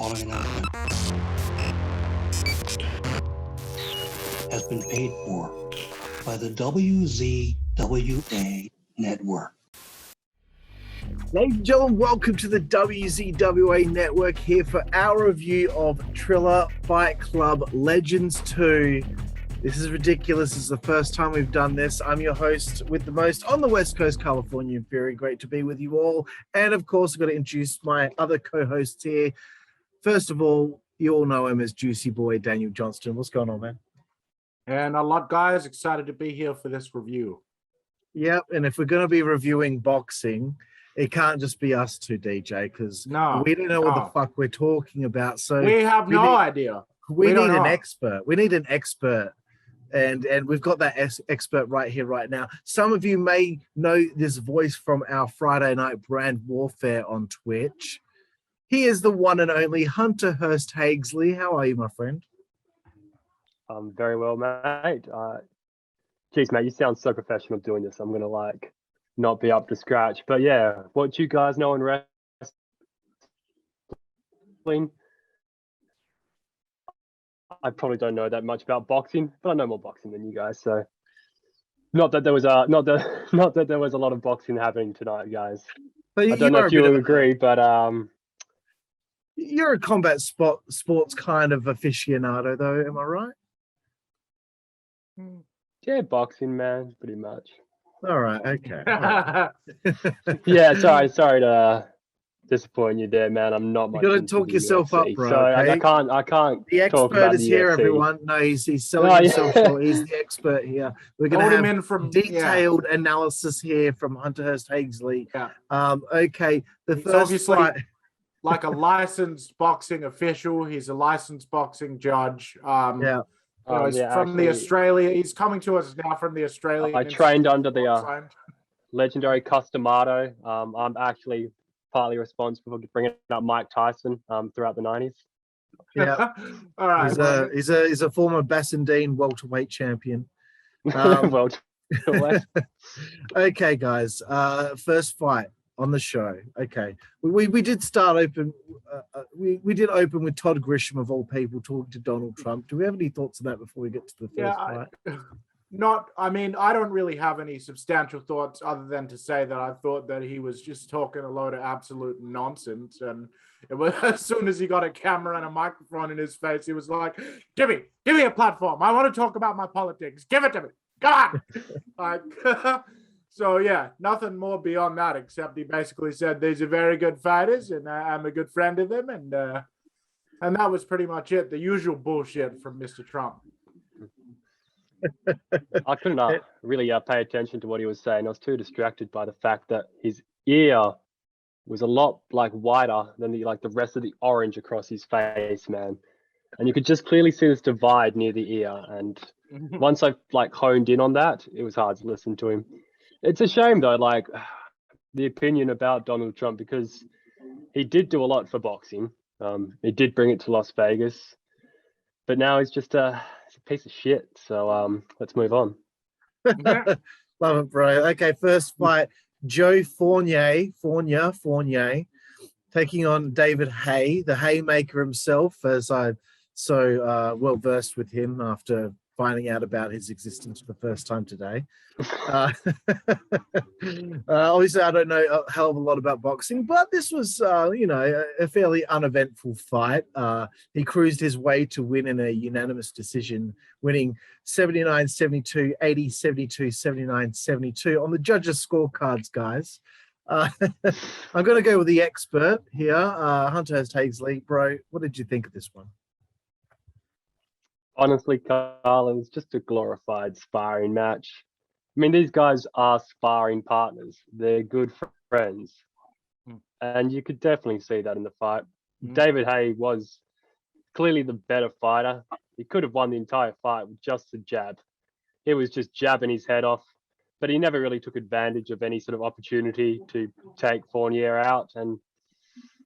following announcement has been paid for by the WZWA Network. Ladies and gentlemen, welcome to the WZWA Network here for our review of Triller Fight Club Legends 2. This is ridiculous. This is the first time we've done this. I'm your host with the most on the West Coast, California. Very great to be with you all. And of course, I've got to introduce my other co-hosts here. First of all, you all know him as Jooseyboy, Daniel Johnston. What's going on, man? And a lot, guys. Excited to be here for this review. Yep. And if we're going to be reviewing boxing, it can't just be us two, DJ, because we don't know what the fuck we're talking about. So we have no idea. We need an expert. We need an expert. And we've got that expert right here, right now. Some of you may know this voice from our Friday night brand warfare on Twitch. He is the one and only Hunter Hearst Haguesley. How are you, my friend? I'm very well, mate. Geez, mate, you sound so professional doing this. I'm going to not be up to scratch. But yeah, what you guys know in wrestling, I probably don't know that much about boxing, but I know more boxing than you guys. So, not that there was a lot of boxing happening tonight, guys. I don't know if you would agree, but you're a combat sports kind of aficionado, though. Am I right? Yeah, boxing, man, pretty much. All right, okay. All right. Yeah, sorry to disappoint you there, man. I'm not much. You got to talk yourself UFC, up, bro. So okay? I can't. The expert is here, everyone. No, he's selling himself short. He's the expert here. We're going to have detailed analysis here from Hunter Hearst Haguesley. Yeah. Okay. He's obviously like a licensed boxing official. He's a licensed boxing judge. He's from the Australia. He's coming to us now from the Australian. I trained under the legendary Customato. I'm actually partly responsible for bringing up Mike Tyson throughout the 90s. Yeah. All right. He's a former Bassendean welterweight champion. Welterweight. Okay, guys. First fight on the show. Okay. We did start open. We did open with Todd Grisham, of all people, talking to Donald Trump. Do we have any thoughts on that before we get to the first fight? I don't really have any substantial thoughts other than to say that I thought that he was just talking a load of absolute nonsense. And it was, as soon as he got a camera and a microphone in his face, he was like, give me a platform. I want to talk about my politics. Give it to me. Come on. So yeah, nothing more beyond that, except he basically said these are very good fighters and I'm a good friend of them. And that was pretty much it. The usual bullshit from Mr. Trump. I couldn't really pay attention to what he was saying. I was too distracted by the fact that his ear was a lot wider than the rest of the orange across his face, man. And you could just clearly see this divide near the ear. And once I honed in on that, it was hard to listen to him. It's a shame though, the opinion about Donald Trump, because he did do a lot for boxing. He did bring it to Las Vegas, but now he's just a piece of shit. So let's move on. Love it, bro. Okay, first fight, Joe Fournier taking on David Haye, the haymaker himself, as I'm so well versed with him after finding out about his existence for the first time today. Obviously, I don't know a hell of a lot about boxing, but this was, a fairly uneventful fight. He cruised his way to win in a unanimous decision, winning 79-72, 80-72, 79-72 on the judges' scorecards, guys. I'm going to go with the expert here, Hunter Hearst Haguesley. Bro, what did you think of this one? Honestly, Carl, it was just a glorified sparring match. I mean, these guys are sparring partners. They're good friends. And you could definitely see that in the fight. David Haye was clearly the better fighter. He could have won the entire fight with just a jab. He was just jabbing his head off, but he never really took advantage of any sort of opportunity to take Fournier out. And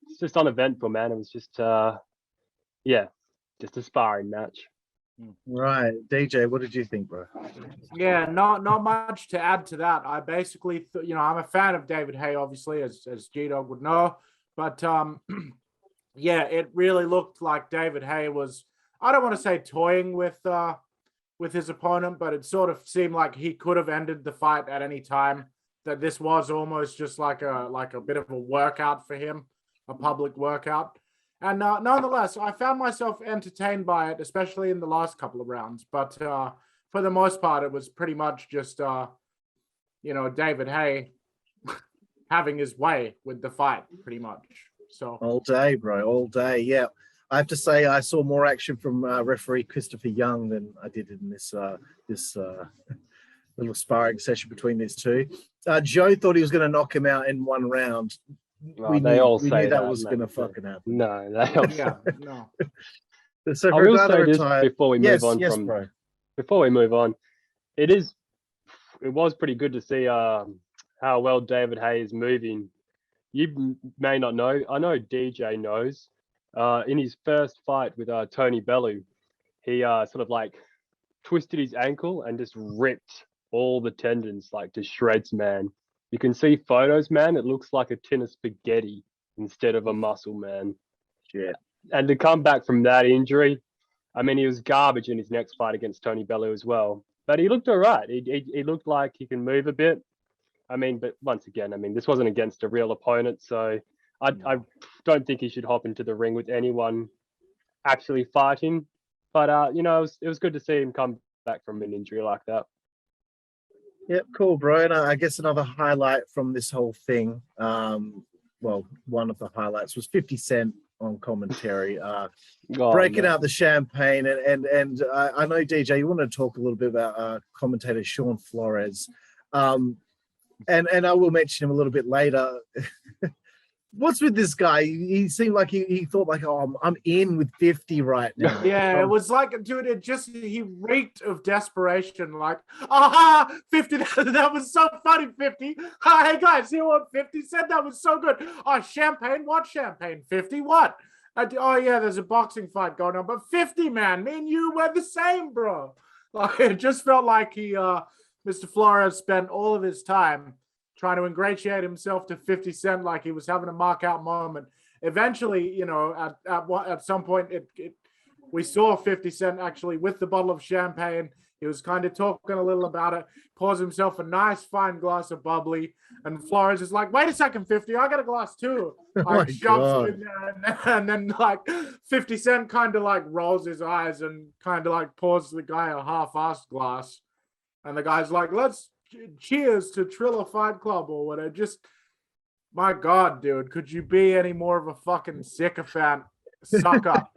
it's just uneventful, man. It was just, just a sparring match. Right. DJ, what did you think, bro? Yeah, not much to add to that. I basically, I'm a fan of David Haye, obviously, as G-Dog would know. But yeah, it really looked like David Haye was, I don't want to say toying with his opponent, but it sort of seemed like he could have ended the fight at any time. That this was almost just like a bit of a workout for him, a public workout. And nonetheless, I found myself entertained by it, especially in the last couple of rounds. But for the most part, it was pretty much just David Haye having his way with the fight, pretty much. So all day, bro, all day. Yeah, I have to say I saw more action from referee Christopher Young than I did in this little sparring session between these two. Joe thought he was going to knock him out in one round. We knew that was going to fucking happen. No, they all yeah, no. So I will say this before we move on bro. Before we move on, it was pretty good to see how well David Haye is moving. You may not know. I know DJ knows. In his first fight with Tony Bellew, he sort of like twisted his ankle and just ripped all the tendons like to shreds, man. You can see photos, man. It looks like a tin of spaghetti instead of a muscle, man. Shit. And to come back from that injury, I mean, he was garbage in his next fight against Tony Bellew as well. But he looked all right. He looked like he can move a bit. I mean, but once again, I mean, this wasn't against a real opponent, so I don't think he should hop into the ring with anyone actually fighting. But it was good to see him come back from an injury like that. Yep, cool, bro. And I guess another highlight from this whole thing, well, one of the highlights was 50 Cent on commentary, breaking out the champagne. And I know, DJ, you want to talk a little bit about commentator Sean Flores. And I will mention him a little bit later. What's with this guy? He seemed like he thought like, oh, I'm in with 50 right now. Yeah, it was like, dude, he reeked of desperation. Like, aha, 50, that was so funny, 50. Hey guys, you want 50 said that was so good. Oh, champagne, what champagne? 50, what? Oh yeah, there's a boxing fight going on, but 50, man, me and you were the same, bro. Like, it just felt like Mr. Flores spent all of his time trying to ingratiate himself to 50 Cent like he was having a mark-out moment. Eventually, at some point, we saw 50 Cent actually with the bottle of champagne. He was kind of talking a little about it, pours himself a nice, fine glass of bubbly, and Flores is like, wait a second, 50, I got a glass too. Like, shoves in there, and then like 50 Cent kind of like rolls his eyes and kind of like pours the guy a half-assed glass. And the guy's like, let's cheers to Triller Fight Club or whatever. Just, my God, dude, could you be any more of a fucking sycophant sucker?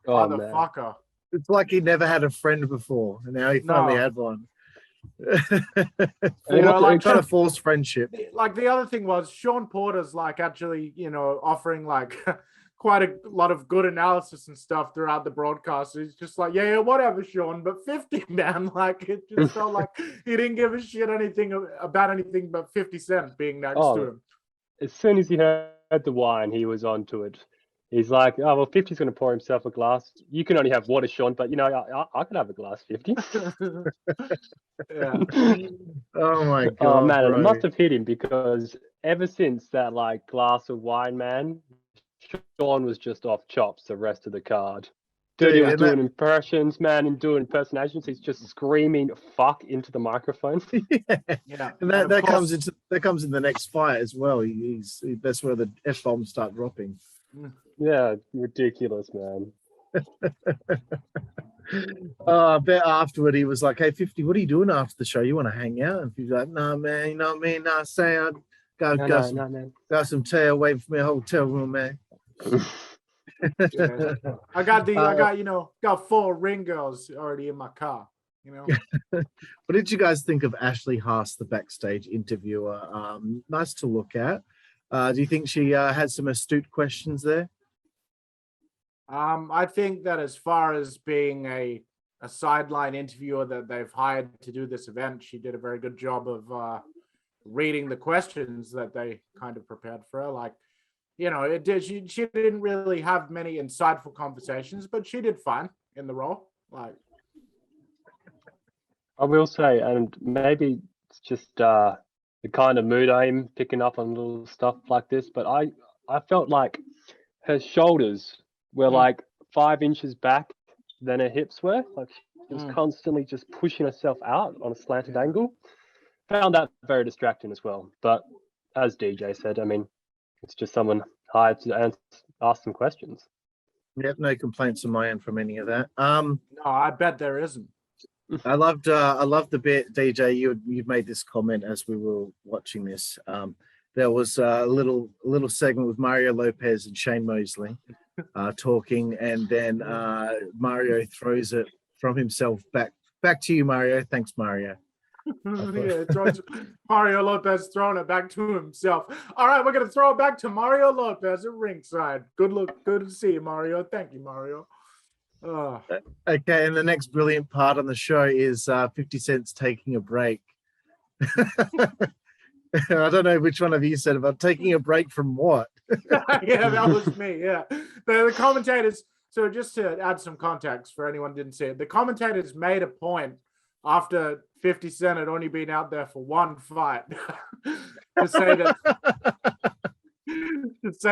Motherfucker. Man. It's like he never had a friend before, and now he finally had one. Like trying to force friendship. Like, the other thing was Sean Porter's like actually, offering like quite a lot of good analysis and stuff throughout the broadcast. He's just like, yeah, whatever, Sean, but 50, man. Like, it just felt like he didn't give a shit about anything but 50 Cent being next to him. As soon as he heard the wine, he was onto it. He's like, oh, well, 50's going to pour himself a glass. You can only have water, Sean, but, I can have a glass, 50. Yeah. Oh, my God. Oh, man, bro. it must have hit him because ever since that, like, glass of wine, man, Sean was just off chops the rest of the card. Dude, he was doing impressions, man, and doing impersonations. He's just screaming "fuck" into the microphone. Yeah. And that comes in the next fight as well. That's where the F-bombs start dropping. Yeah, ridiculous, man. I bet afterward he was like, "Hey, 50, what are you doing after the show? You want to hang out?" And he's like, "No, man, you know what I mean? Nah, say I got some tea away from my hotel room, man." Yeah. I got 4 ring girls already in my car. What did you guys think of Ashley Haas, the backstage interviewer? Nice to look at. Do you think she had some astute questions there? I think that as far as being a sideline interviewer that they've hired to do this event, she did a very good job of reading the questions that they kind of prepared for her. Like, she didn't really have many insightful conversations, but she did fine in the role. Like, I will say, and maybe it's just the kind of mood I'm picking up on little stuff like this, but I felt like her shoulders were like 5 inches back than her hips were. Like she was constantly just pushing herself out on a slanted angle. Found that very distracting as well. But as DJ said, I mean, it's just someone hired to ask some questions. Yep, no complaints on my end from any of that. No, I bet there isn't. I loved the bit, DJ. You made this comment as we were watching this. There was a little segment with Mario Lopez and Shane Mosley talking, and then Mario throws it from himself back to you, Mario. Thanks, Mario. Mario Lopez throwing it back to himself. All right, we're gonna throw it back to Mario Lopez at ringside. Good to see you, Mario. Thank you, Mario. Okay, and the next brilliant part on the show is 50 Cent's taking a break. I don't know which one of you said about taking a break from what. Yeah, that was me. Yeah, the commentators. So just to add some context for anyone who didn't see it, the commentators made a point after 50 Cent had only been out there for one fight to say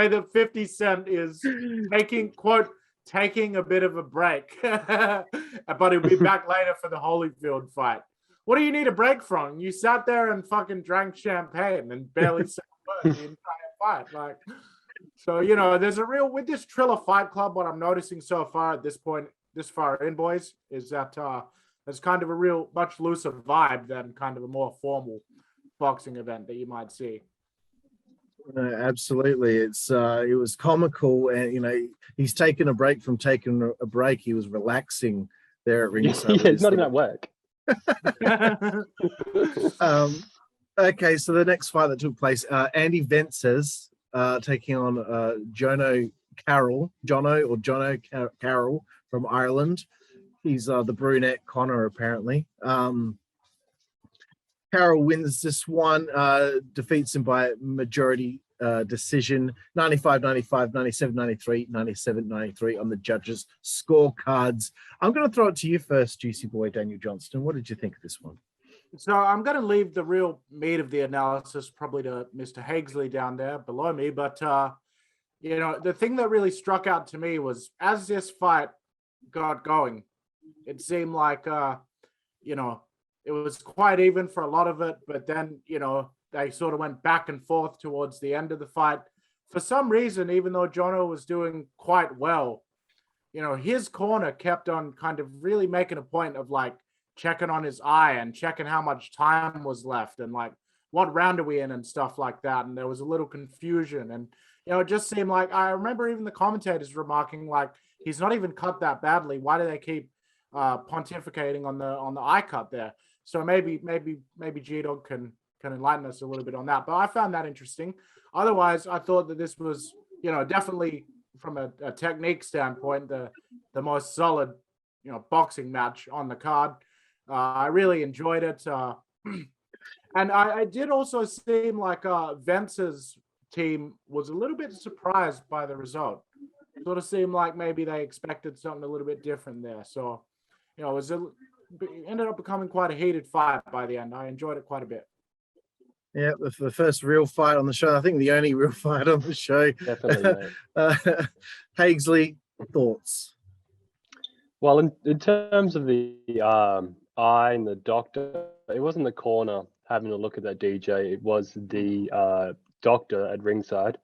that 50 Cent is taking a bit of a break, but he'll be back later for the Holyfield fight. What do you need a break from? You sat there and fucking drank champagne and barely said a word the entire fight. Like, so, you know, there's a real, with this Triller Fight Club, what I'm noticing so far at this point, this far in, boys, is that there's kind of a real much looser vibe than kind of a more formal boxing event that you might see. Absolutely. It was comical, and you know, he's taken a break from taking a break. He was relaxing there at ringside. Yeah, it's not even at work. Okay, so the next fight that took place, Andy Vences taking on Jono Carroll from Ireland. He's the brunette Connor, apparently. Carroll wins this one, defeats him by majority decision, 95-95, 97-93, 97-93 on the judges' scorecards. I'm going to throw it to you first, Jooseyboy Daniel Johnston. What did you think of this one? So I'm going to leave the real meat of the analysis probably to Mr. Haguesley down there below me. But, you know, the thing that really struck out to me was as this fight got going, it seemed like, you know, it was quite even for a lot of it. But then, you know, they sort of went back and forth towards the end of the fight. For some reason, even though Jono was doing quite well, you know, his corner kept on kind of really making a point of like checking on his eye and checking how much time was left and like what round are we in and stuff like that. And there was a little confusion. And, you know, it just seemed like, I remember even the commentators remarking like, he's not even cut that badly. Why do they keep pontificating on the eye cut there? So maybe G-Dog can enlighten us a little bit on that. But I found that interesting. Otherwise, I thought that this was, you know, definitely from a technique standpoint, the most solid, you know, boxing match on the card. I really enjoyed it. And I did also seem like Vence's team was a little bit surprised by the result. It sort of seemed like maybe they expected something a little bit different there. So, you know, it ended up becoming quite a heated fight by the end. I enjoyed it quite a bit. Yeah, the first real fight on the show. I think the only real fight on the show. Definitely, mate. Haguesley, thoughts? Well, in terms of the eye and the doctor, it wasn't the corner having a look at that DJ. It was the doctor at ringside.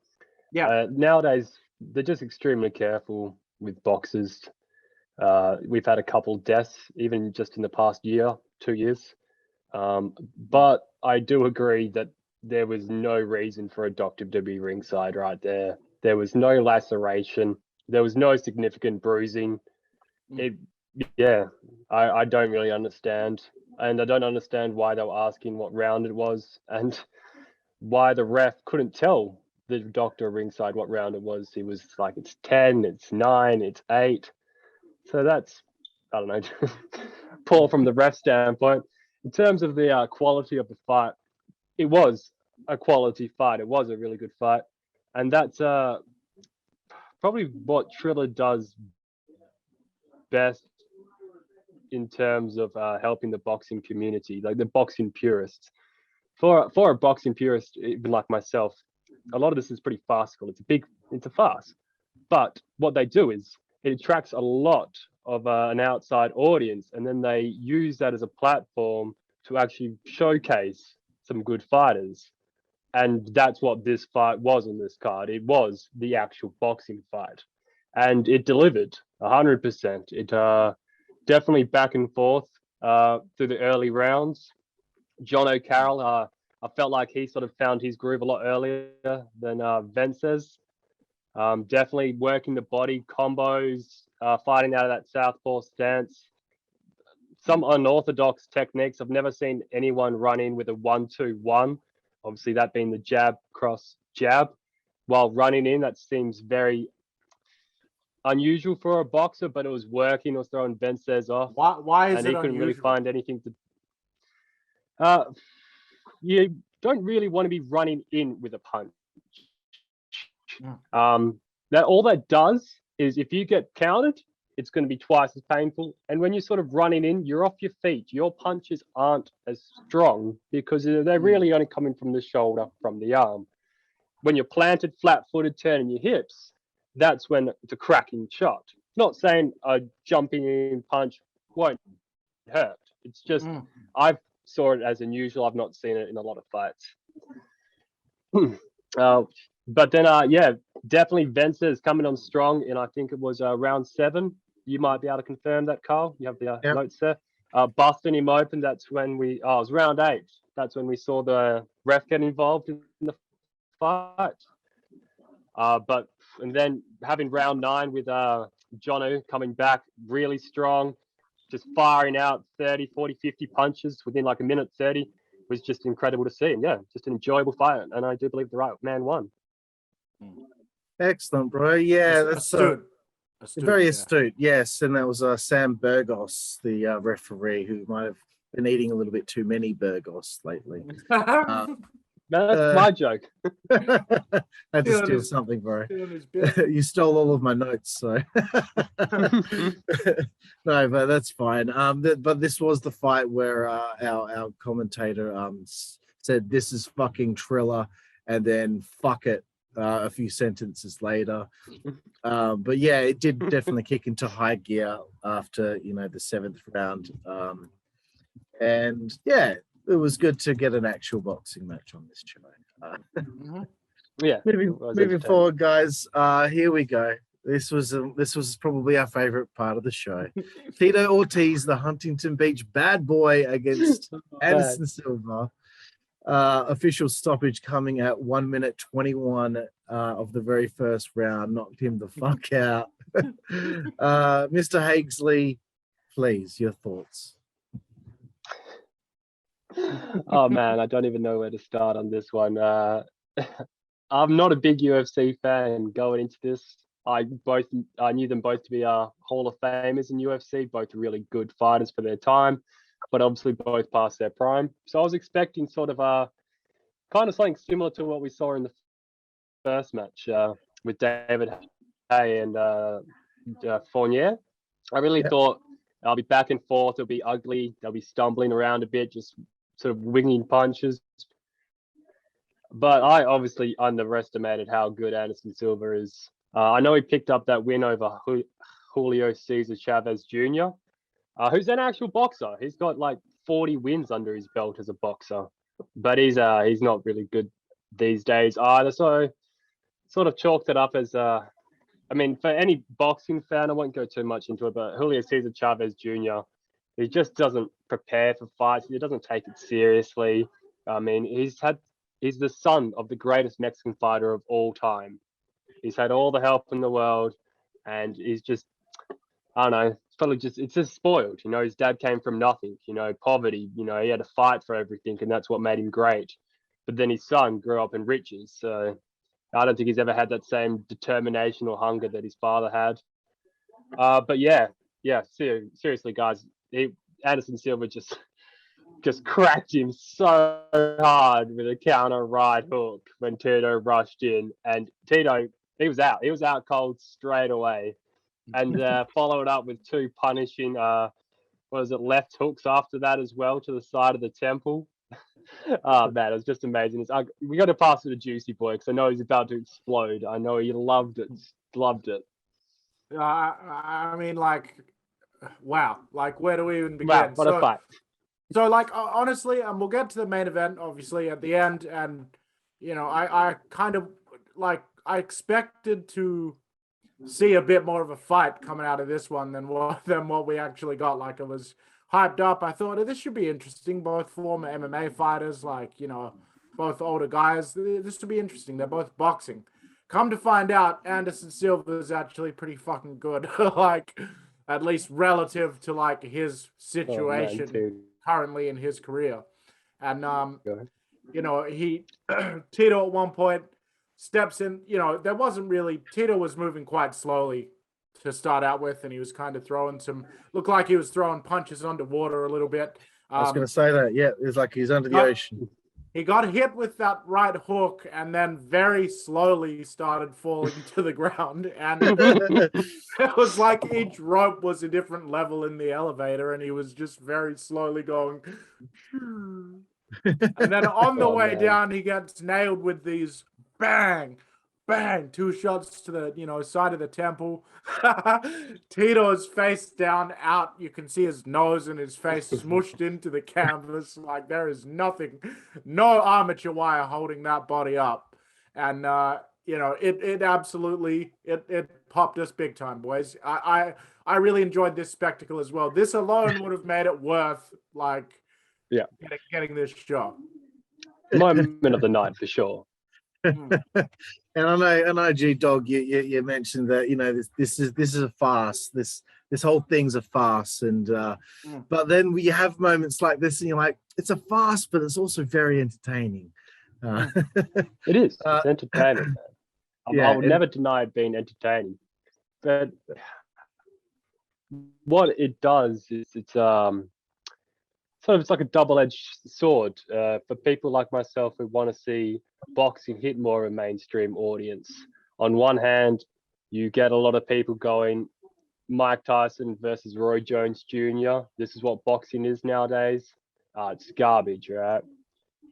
Yeah. Nowadays, they're just extremely careful with boxers. We've had a couple deaths, even just in the past 2 years. But I do agree that there was no reason for a doctor to be ringside right there. There was no laceration. There was no significant bruising. I don't really understand. And I don't understand why they were asking what round it was and why the ref couldn't tell the doctor ringside what round it was. He was like, it's 10, it's 9, it's 8. So that's, I don't know, poor from the ref standpoint. In terms of the quality of the fight, it was a quality fight. It was a really good fight. And that's probably what Triller does best in terms of helping the boxing community, like the boxing purists. For a boxing purist, even like myself, a lot of this is pretty farcical. It's a farce. But what they do is it attracts a lot of an outside audience, and then they use that as a platform to actually showcase some good fighters. And that's what this fight was on this card. It was the actual boxing fight, and it delivered 100%. It definitely back and forth through the early rounds. John O'Carroll, I felt like he sort of found his groove a lot earlier than Vences. Definitely working the body combos, fighting out of that southpaw stance. Some unorthodox techniques. I've never seen anyone run in with a 1-2-1. Obviously, that being the jab, cross, jab. While running in, that seems very unusual for a boxer, but it was working. It was throwing Vences off. Why is and it he couldn't unusual? really find anything to. You don't really want to be running in with a punch. That all that does is if you get countered, it's going to be twice as painful. And when you're sort of running in, you're off your feet. Your punches aren't as strong because they're really only coming from the shoulder, from the arm. When you're planted, flat-footed, turning your hips, that's when it's a cracking shot. Not saying a jumping in punch won't hurt. It's just I saw it as unusual. I've not seen it in a lot of fights. But then, yeah, definitely Vences coming on strong, and I think it was round 7. You might be able to confirm that, Carl. You have the notes there. Busting him open. That's when it was round 8. That's when we saw the ref get involved in the fight. And then having round 9 with Jono coming back really strong, just firing out 30, 40, 50 punches within like a minute 30 was just incredible to see. And yeah, just an enjoyable fight. And I do believe the right man won. Excellent, bro. Yeah, that's astute. Very astute. Yes, and that was Sam Burgos, the referee, who might have been eating a little bit too many Burgos lately. That's my joke. I had to steal something, bro. You stole all of my notes, so no, but that's fine. But this was the fight where our commentator said, "This is fucking Triller," and then "fuck it" a few sentences later. But yeah, it did definitely kick into high gear after the 7th round, and yeah. It was good to get an actual boxing match on this show. Yeah. Moving forward, guys. Here we go. This was probably our favorite part of the show. Tito Ortiz, the Huntington Beach bad boy, against Anderson Silva. Official stoppage coming at 1 minute 21 of the very first round. Knocked him the fuck out. Mr. Haguesley, please, your thoughts. Oh man, I don't even know where to start on this one. I'm not a big UFC fan going into this. I knew them both to be Hall of Famers in UFC, both really good fighters for their time, but obviously both past their prime. So I was expecting sort of kind of something similar to what we saw in the first match with David Hay and Fournier. I really thought I'll be back and forth. It'll be ugly. They'll be stumbling around a bit, just sort of winging punches. But I obviously underestimated how good Anderson Silva is. I know he picked up that win over Julio Cesar Chavez Jr., who's an actual boxer. He's got like 40 wins under his belt as a boxer, but he's not really good these days either. So sort of chalked it up as I mean, for any boxing fan, I won't go too much into it, but Julio Cesar Chavez Jr., he just doesn't prepare for fights. He doesn't take it seriously. I mean, he's the son of the greatest Mexican fighter of all time. He's had all the help in the world, and he's just, I don't know, it's just spoiled. His dad came from nothing, poverty. He had to fight for everything, and that's what made him great. But then his son grew up in riches, so I don't think he's ever had that same determination or hunger that his father had. But yeah, seriously, guys, Anderson Silva just cracked him so hard with a counter right hook when Tito rushed in, and Tito, he was out cold straight away, and followed up with 2 punishing left hooks after that as well to the side of the temple. Oh man, it was just amazing. We got to pass it to Jooseyboy because I know he's about to explode. I know he loved it. loved it. I mean, like, wow. Like, where do we even begin? Wow, what a fight. So, like, honestly, and we'll get to the main event, obviously, at the end. And, you know, I kind of, like, I expected to see a bit more of a fight coming out of this one than what we actually got. Like, it was hyped up. I thought, this should be interesting. Both former MMA fighters, like, you know, both older guys. This should be interesting. They're both boxing. Come to find out, Anderson Silva is actually pretty fucking good. Like, at least relative to, like, his situation currently in his career. And, you know, Tito at one point steps in, you know, there wasn't really, Tito was moving quite slowly to start out with, and he was kind of looked like he was throwing punches underwater a little bit. I was going to say that, yeah, it's like he's under the ocean. He got hit with that right hook and then very slowly started falling to the ground. And it was like each rope was a different level in the elevator, and he was just very slowly going. And then on the way down, he gets nailed with these bang, bang, 2 shots to the, you know, side of the temple. Tito's face down, out. You can see his nose and his face smushed into the canvas. Like, there is nothing, no armature wire holding that body up. And, you know, it absolutely, it popped us big time, boys. I really enjoyed this spectacle as well. This alone would have made it worth, like, getting this show. Moment of the night for sure. And I know, G-Dog, you mentioned that, you know, this is a farce. This whole thing's a farce, and but then we have moments like this, and you're like, it's a farce, but it's also very entertaining. It is. It's entertaining. I would never deny it being entertaining, but what it does is it's like a double-edged sword for people like myself who want to see boxing hit more of a mainstream audience. On one hand, you get a lot of people going, Mike Tyson versus Roy Jones Jr. This is what boxing is nowadays. It's garbage, right?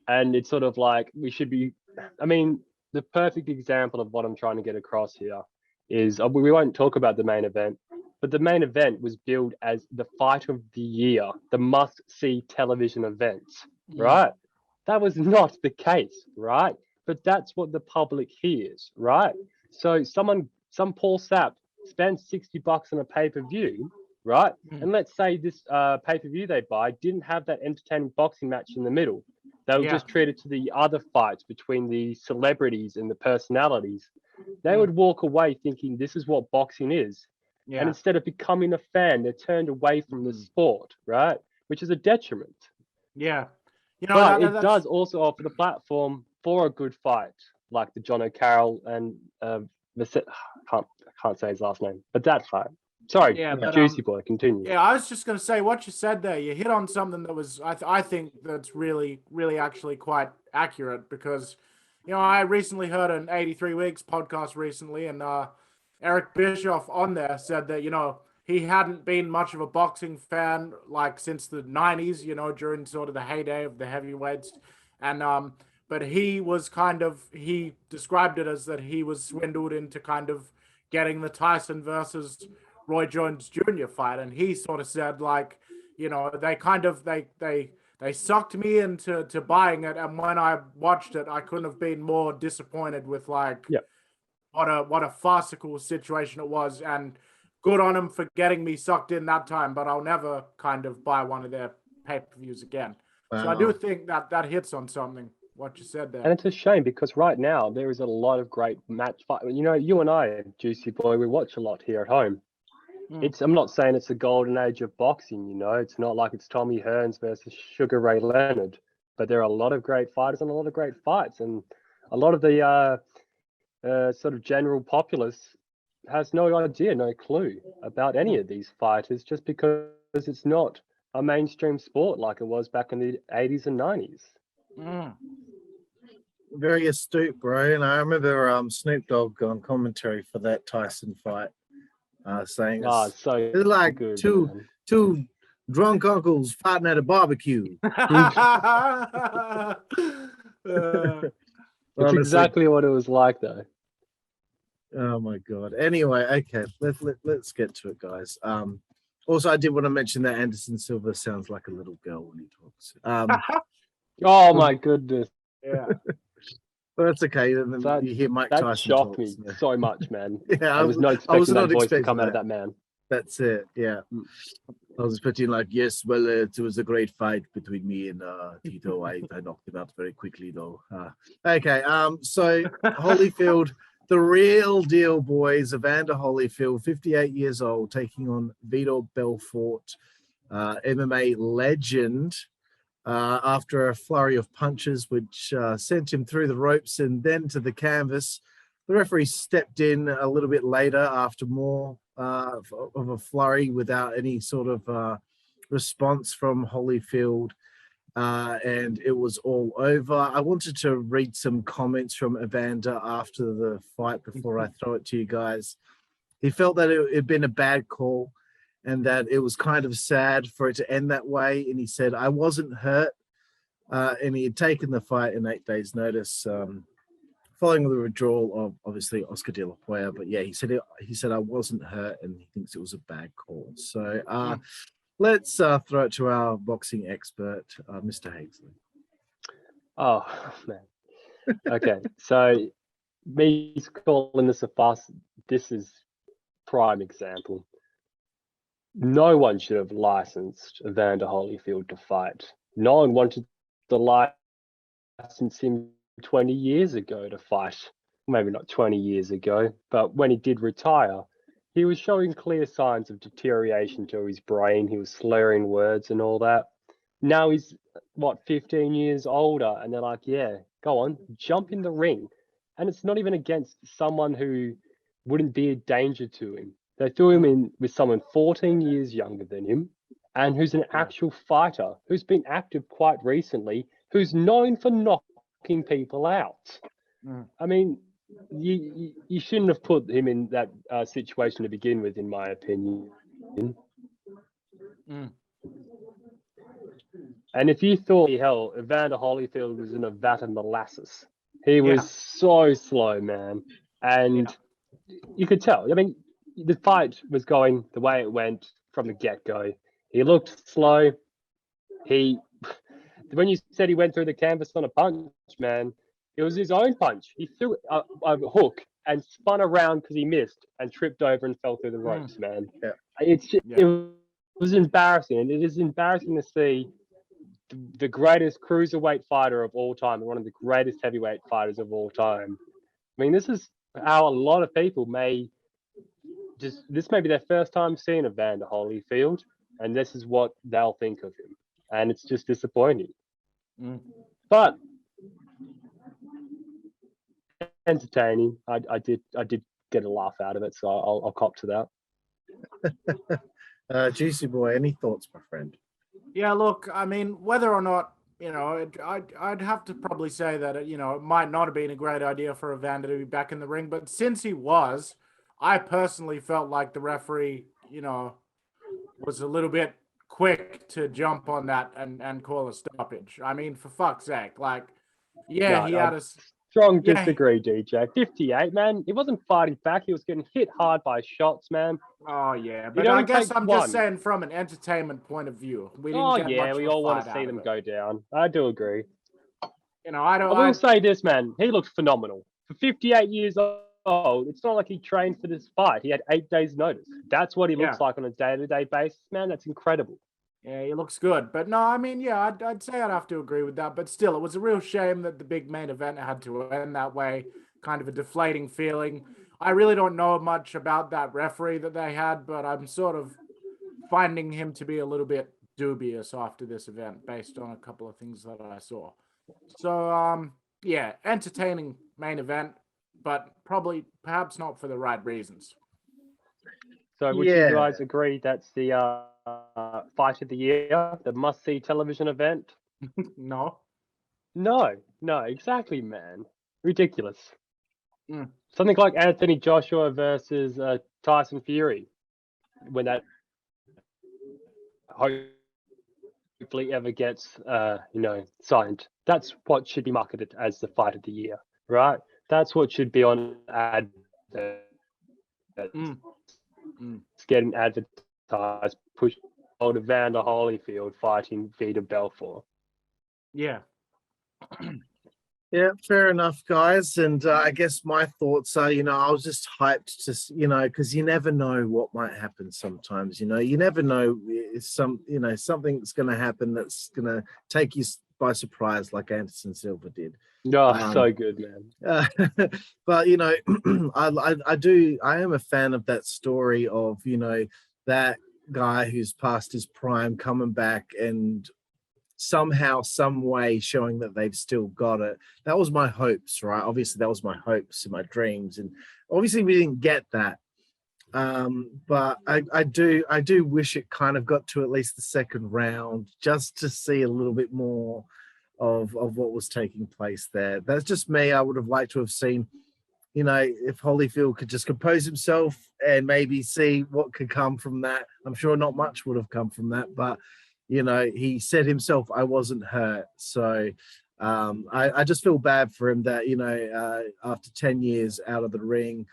And it's sort of like we should be. I mean, the perfect example of what I'm trying to get across here is we won't talk about the main event, but the main event was billed as the fight of the year, the must-see television event, right? That was not the case, right? But that's what the public hears, right? So some Paul Sapp spends $60 on a pay-per-view, right? And let's say this pay-per-view they buy didn't have that entertaining boxing match in the middle. They would just treat it to the other fights between the celebrities and the personalities. They would walk away thinking this is what boxing is. And instead of becoming a fan, they're turned away from the sport, right? Which is a detriment. Yeah. You know, but it does also offer the platform for a good fight, like the John O'Carroll and I can't say his last name, but that fight. Sorry, Jooseyboy, continue. Yeah, I was just going to say what you said there. You hit on something that was, I think that's really, really actually quite accurate, because, you know, I recently heard an 83 Weeks podcast recently, and Eric Bischoff on there said that, you know, he hadn't been much of a boxing fan like since the 90s, you know, during sort of the heyday of the heavyweights. And but he described it as that he was swindled into kind of getting the Tyson versus Roy Jones Jr. fight. And he sort of said, like, you know, they sucked me into buying it, and when I watched it, I couldn't have been more disappointed with, like, what a farcical situation it was. And good on him for getting me sucked in that time, but I'll never kind of buy one of their pay-per-views again. Wow. So I do think that hits on something, what you said there. And it's a shame, because right now there is a lot of great match fight. You know, you and I, Jooseyboy, we watch a lot here at home. I'm not saying it's the golden age of boxing, you know. It's not like it's Tommy Hearns versus Sugar Ray Leonard, but there are a lot of great fighters and a lot of great fights. And a lot of the sort of general populace has no idea, no clue about any of these fighters, just because it's not a mainstream sport like it was back in the 80s and 90s. Very astute, bro. And I remember Snoop Dogg on commentary for that Tyson fight saying it's like good, two drunk uncles fighting at a barbecue. It's exactly what it was like, though. Oh my god. Anyway, okay, let's get to it, guys. Also, I did want to mention that Anderson Silva sounds like a little girl when he talks. Oh my goodness. Yeah. But that's okay. Then That, you hear Mike that Tyson shocked talk. me so much, man. Yeah, I was not I expecting was that not voice to expecting come out of that. that man. That's it. Yeah. Mm. I was expecting like, yes, well, it was a great fight between me and Tito. I knocked him out very quickly though. Okay. So Holyfield, the real deal, boys. Evander Holyfield, 58 years old, taking on Vitor Belfort, MMA legend. After a flurry of punches, which sent him through the ropes and then to the canvas. The referee stepped in a little bit later after more of a flurry without any sort of response from Holyfield, and it was all over. I wanted to read some comments from Evander after the fight before I throw it to you guys. He felt that it had been a bad call and that it was kind of sad for it to end that way. And he said, I wasn't hurt. And he had taken the fight in 8 days' notice, following the withdrawal of obviously Oscar De La Hoya. But yeah, he said I wasn't hurt, and he thinks it was a bad call. So let's throw it to our boxing expert, Mr. Haguesley. Oh man. Okay, so me calling this a fuss. This is prime example. No one should have licensed Evander Holyfield to fight. No one wanted to license him 20 years ago to fight. Maybe not 20 years ago, but when he did retire, he was showing clear signs of deterioration to his brain. He was slurring words and all that. Now he's, 15 years older, and they're like, yeah, go on, jump in the ring. And it's not even against someone who wouldn't be a danger to him. They threw him in with someone 14 years younger than him and who's an actual fighter, who's been active quite recently, who's known for knocking people out. I mean, you shouldn't have put him in that situation to begin with, in my opinion. And if you thought, hell, Evander Holyfield was in a vat of molasses, he was so slow, man. And you could tell. I mean, the fight was going the way it went from the get-go. He looked slow. When you said he went through the canvas on a punch, man, it was his own punch. He threw a hook and spun around because he missed and tripped over and fell through the ropes, man. Yeah. It was embarrassing. And it is embarrassing to see the greatest cruiserweight fighter of all time, one of the greatest heavyweight fighters of all time. I mean, this is how a lot of people this may be their first time seeing Evander Holyfield, and this is what they'll think of him. And it's just disappointing. But entertaining. I did get a laugh out of it, so I'll cop to that. Jooseyboy, any thoughts, my friend? Yeah, look, I mean, whether or not, I'd have to probably say that, it might not have been a great idea for Evander to be back in the ring. But since he was, I personally felt like the referee, was a little bit quick to jump on that and call a stoppage. I mean, for fuck's sake, like, he had a strong disagree, DJ. 58, man. He wasn't fighting back. He was getting hit hard by shots, man. Oh yeah, but I guess I'm just saying from an entertainment point of view. We didn't get much we all want to see them go down. I do agree. I will say this, man. He looked phenomenal. For 58 years old, it's not like he trained for this fight. He had 8 days' notice. That's what he looks like on a day-to-day basis, man. That's incredible. Yeah, he looks good. But no, I mean, I'd say I'd have to agree with that. But still, it was a real shame that the big main event had to end that way. Kind of a deflating feeling. I really don't know much about that referee that they had, but I'm sort of finding him to be a little bit dubious after this event based on a couple of things that I saw. So, entertaining main event, but perhaps not for the right reasons. So would you guys agree that's the fight of the year, the must-see television event? No, exactly, man. Ridiculous. Something like Anthony Joshua versus Tyson Fury, when that hopefully ever gets signed. That's what should be marketed as the fight of the year, right? That's what should be on ad that Mm. Mm. it's getting advertised, pushed old Evander Holyfield fighting Vitor Belfort. Yeah. Yeah, fair enough, guys. And I guess my thoughts are, I was just hyped to, because you never know what might happen sometimes. You never know if something's going to happen that's going to take you by surprise, like Anderson Silva did. Oh, so good, man. But I am a fan of that story of that guy who's past his prime coming back and somehow, some way showing that they've still got it. That was my hopes, right? Obviously, that was my hopes and my dreams, and obviously we didn't get that. But I do wish it kind of got to at least the second round just to see a little bit more of what was taking place there. That's just me. I would have liked to have seen, if Holyfield could just compose himself and maybe see what could come from that. I'm sure not much would have come from that, but he said himself, I wasn't hurt. So I just feel bad for him that, after 10 years out of the ring,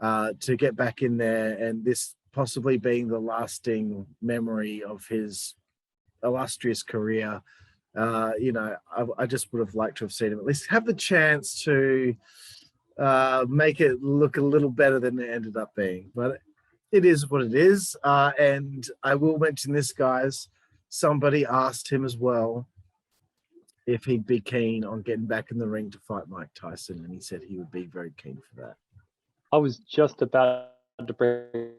to get back in there and this possibly being the lasting memory of his illustrious career. I just would have liked to have seen him at least have the chance to make it look a little better than it ended up being. But it is what it is. And I will mention this, guys. Somebody asked him as well if he'd be keen on getting back in the ring to fight Mike Tyson, and he said he would be very keen for that. I was just about to bring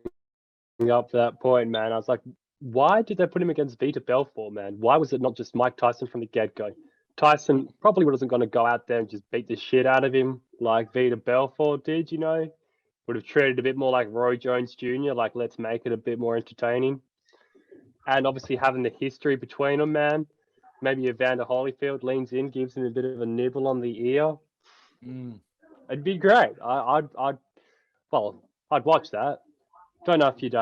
up that point, man. I was like, why did they put him against Vitor Belfort, man? Why was it not just Mike Tyson from the get-go? Tyson probably wasn't going to go out there and just beat the shit out of him like Vitor Belfort did, Would have treated a bit more like Roy Jones Jr., like let's make it a bit more entertaining. And obviously having the history between them, man. Maybe Evander Holyfield leans in, gives him a bit of a nibble on the ear. It'd be great. I'd watch that. Don't know if you'd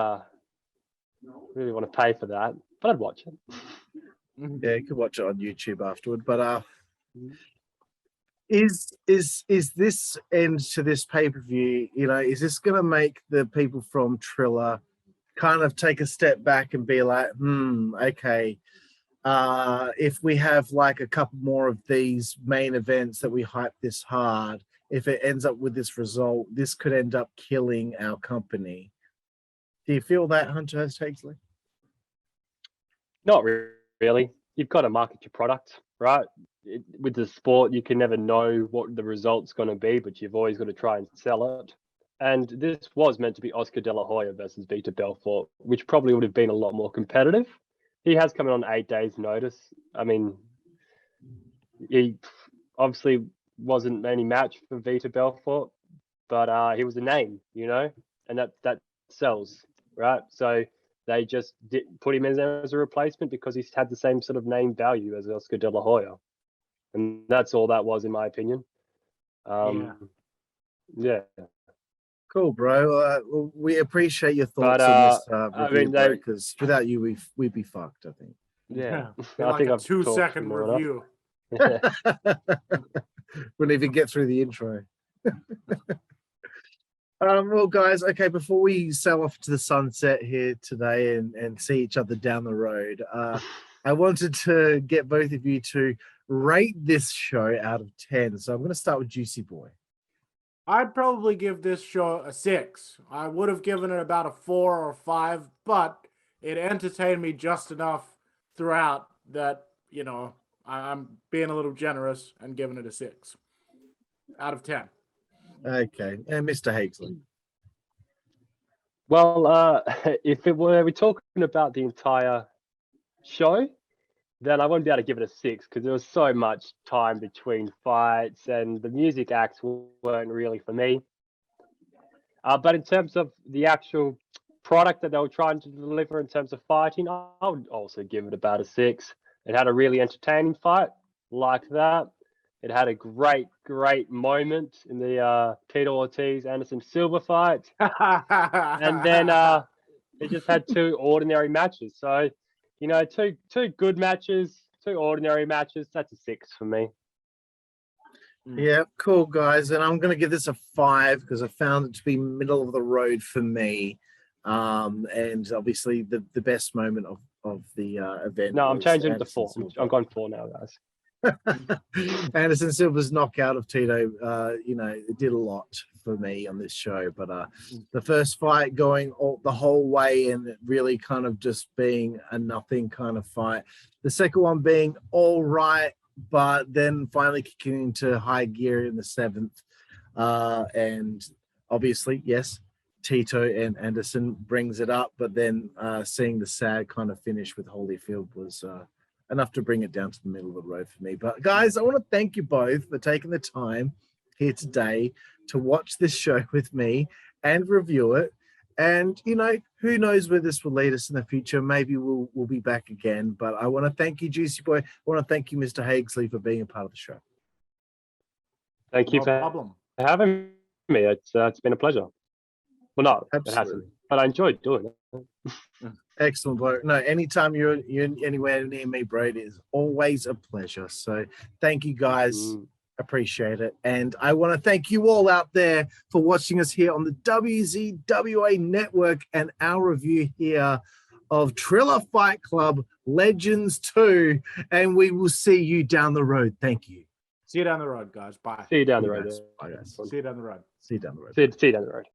really want to pay for that, but I'd watch it. Yeah, you could watch it on YouTube afterward. But is this end to this pay-per-view, is this going to make the people from Triller kind of take a step back and be like, okay, if we have like a couple more of these main events that we hype this hard, if it ends up with this result, this could end up killing our company. Do you feel that, Hunter Hearst Haguesley? Not really. You've got to market your product, right? With the sport, you can never know what the result's going to be, but you've always got to try and sell it. And this was meant to be Oscar De La Hoya versus Vitor Belfort, which probably would have been a lot more competitive. He has come in on 8 days' notice. I mean, he obviously wasn't any match for Vitor Belfort, but he was a name, and that sells, right? So they just put him in there as a replacement because he's had the same sort of name value as Oscar De La Hoya. And that's all that was, in my opinion. Yeah. Cool, bro. We appreciate your thoughts on this review, bro, because without you, we'd be fucked, I think. Yeah. I think a 2-second review. Wouldn't even get through the intro. Well, guys, okay, before we sail off to the sunset here today and see each other down the road, I wanted to get both of you to rate this show out of 10. So I'm going to start with Jooseyboy. I'd probably give this show a 6. I would have given it about a 4 or 5, but it entertained me just enough throughout that, I'm being a little generous and giving it a 6 out of 10. Okay. And Mr. Haguesley. Well, if we're talking about the entire show, then I wouldn't be able to give it a 6 because there was so much time between fights and the music acts weren't really for me. But in terms of the actual product that they were trying to deliver in terms of fighting, I would also give it about a 6. It had a really entertaining fight like that. It had a great moment in the Tito Ortiz-Anderson Silva fight. And then it just had 2 ordinary matches. So, two good matches, 2 ordinary matches. That's a 6 for me. Yeah, cool, guys. And I'm going to give this a 5 because I found it to be middle of the road for me. And obviously the best moment of the event. No, I'm was changing it to Anderson 4. I'm Silva. going 4 now, guys. Anderson Silva's knockout of Tito, it did a lot for me on this show. But the first fight going the whole way and it really kind of just being a nothing kind of fight. The second one being all right, but then finally kicking into high gear in the 7th. And obviously, yes, Tito and Anderson brings it up, but then seeing the sad kind of finish with Holyfield was enough to bring it down to the middle of the road for me. But guys, I want to thank you both for taking the time here today to watch this show with me and review it. And, who knows where this will lead us in the future. Maybe we'll be back again. But I want to thank you, Jooseyboy. I want to thank you, Mr. Haguesley, for being a part of the show. Thank you No for problem. having me. It's been a pleasure. Well, no, Absolutely. it hasn't. But I enjoyed doing it. Excellent, bro. No, anytime you're anywhere near me, bro, it is always a pleasure. So thank you, guys. Appreciate it. And I want to thank you all out there for watching us here on the WZWA Network and our review here of Triller Fight Club Legends 2. And we will see you down the road. Thank you. See you down the road, guys. Bye. See you down the road. Bye, guys. See you down the road. See you down the road. See you down the road.